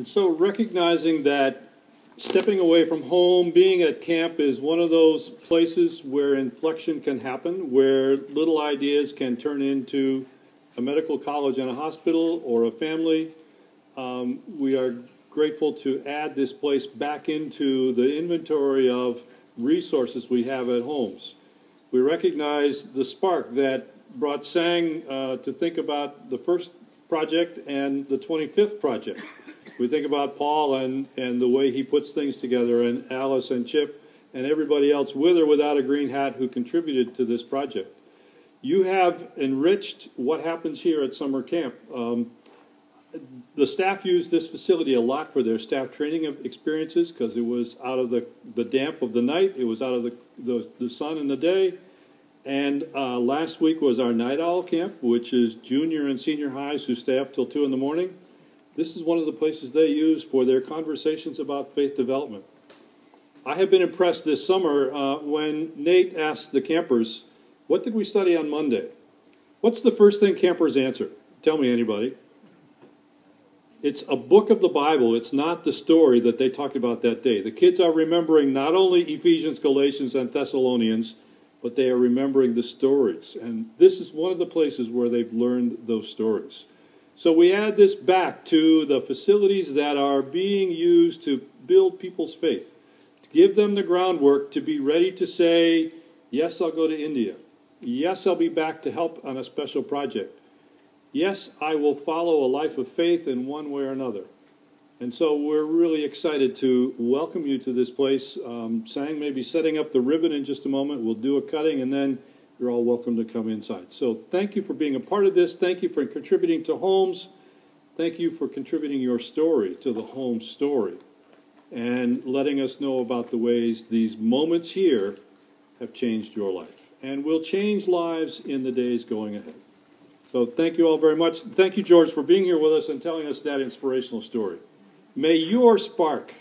And so recognizing that stepping away from home, being at camp is one of those places where inflection can happen, where little ideas can turn into a medical college and a hospital or a family. We are grateful to add this place back into the inventory of resources we have at homes. We recognize the spark that brought Sang to think about the first project and the 25th project. We think about Paul and the way he puts things together, and Alice and Chip and everybody else with or without a green hat who contributed to this project. You have enriched what happens here at summer camp. The staff used this facility a lot for their staff training experiences because it was out of the damp of the night, it was out of the sun in the day. And last week was our night owl camp, which is junior and senior highs who stay up till 2 in the morning. This is one of the places they use for their conversations about faith development. I have been impressed this summer when Nate asked the campers, what did we study on Monday? What's the first thing campers answer? Tell me, anybody. It's a book of the Bible. It's not the story that they talked about that day. The kids are remembering not only Ephesians, Galatians, and Thessalonians, but they are remembering the stories. And this is one of the places where they've learned those stories. So we add this back to the facilities that are being used to build people's faith, to give them the groundwork to be ready to say, yes, I'll go to India. Yes, I'll be back to help on a special project. Yes, I will follow a life of faith in one way or another. And so we're really excited to welcome you to this place. Sang may be setting up the ribbon in just a moment. We'll do a cutting, and then you're all welcome to come inside. So thank you for being a part of this. Thank you for contributing to homes. Thank you for contributing your story to the home story and letting us know about the ways these moments here have changed your life and will change lives in the days going ahead. So thank you all very much. Thank you, George, for being here with us and telling us that inspirational story. May your spark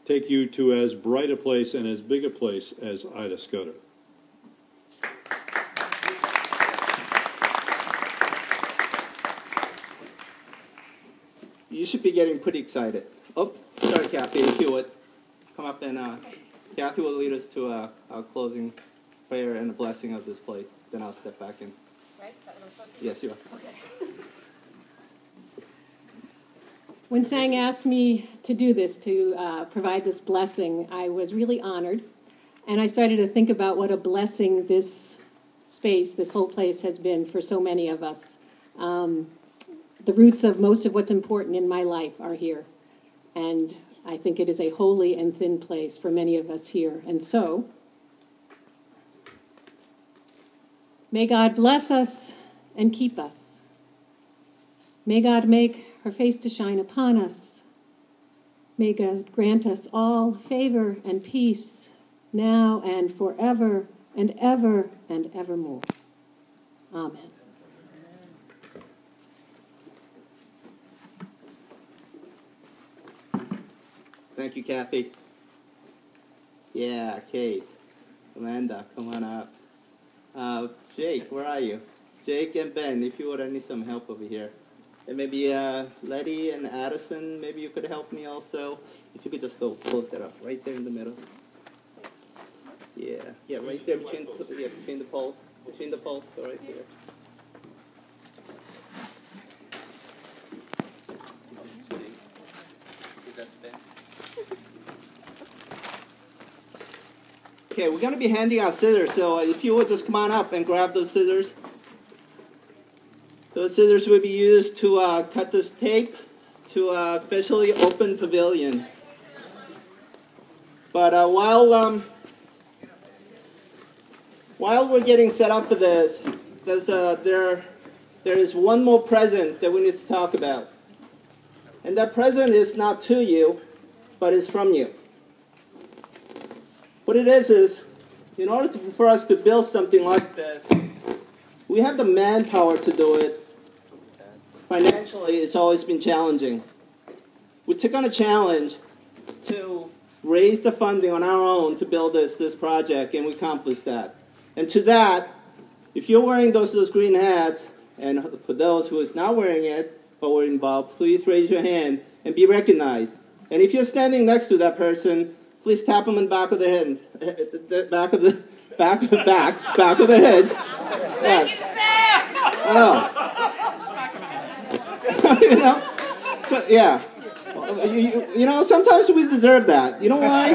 take you to as bright a place and as big a place as Ida Scudder. You should be getting pretty excited. Oh, sorry, Kathy, if you would come up and Kathy will lead us to our closing prayer and a blessing of this place. Then I'll step back in. Right? Is that what I'm supposed to do? Yes, you are. Okay. When Sang asked me to do this, to provide this blessing, I was really honored. And I started to think about what a blessing this space, this whole place has been for so many of us. The roots of most of what's important in my life are here. And I think it is a holy and thin place for many of us here. And so, may God bless us and keep us. May God make her face to shine upon us. May God grant us all favor and peace now and forever and ever and evermore. Amen. Thank you, Kathy. Yeah, Kate, Amanda, come on up. Jake, where are you? Jake and Ben, if you would, I need some help over here. And maybe Letty and Addison, maybe you could help me also. If you could just go close that up, right there in the middle. Yeah, right there between the poles. Between the poles, go right there. Okay, we're going to be handing out scissors, so if you would just come on up and grab those scissors. Those scissors will be used to cut this tape to officially open pavilion. But while we're getting set up for this, there is one more present that we need to talk about. And that present is not to you, but is from you. What it is in order for us to build something like this, we have the manpower to do it. Financially, it's always been challenging. We took on a challenge to raise the funding on our own to build this project, and we accomplished that. And to that, if you're wearing those green hats, and for those who is not wearing it, but were involved, please raise your hand, and be recognized. And if you're standing next to that person, please tap them in the back of their head, back of the heads. Yes. You know, so, yeah. You know, sometimes we deserve that. You know why?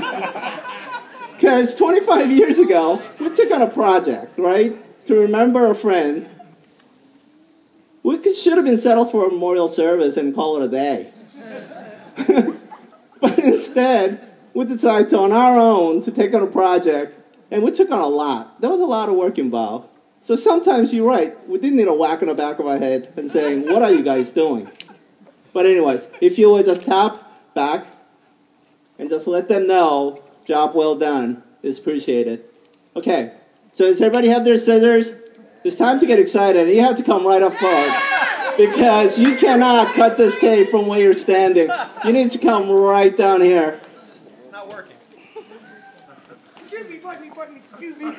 Because 25 years ago, we took on a project, right, to remember a friend. We should have been settled for a memorial service and call it a day. But instead, we decided to, on our own, to take on a project, and we took on a lot. There was a lot of work involved. So sometimes you're right, we did need a whack in the back of our head and saying, what are you guys doing? But anyways, if you would just tap back and just let them know, job well done, it's appreciated. Okay, so does everybody have their scissors? It's time to get excited, and you have to come right up forward, because you cannot cut this tape from where you're standing. You need to come right down here. It's not working. Excuse me, pardon me, excuse me.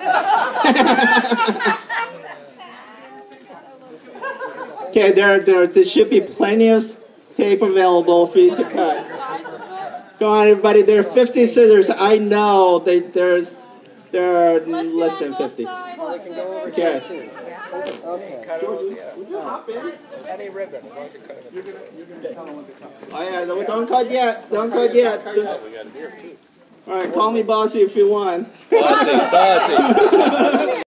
Okay, there should be plenty of tape available for you to cut. Go on, everybody. There are 50 scissors. I know there are less than 50. Okay. Any ribbon, as long as you cut it. Oh yeah, don't cut yet. Don't cut yet. All right, call me bossy if you want. Bossy.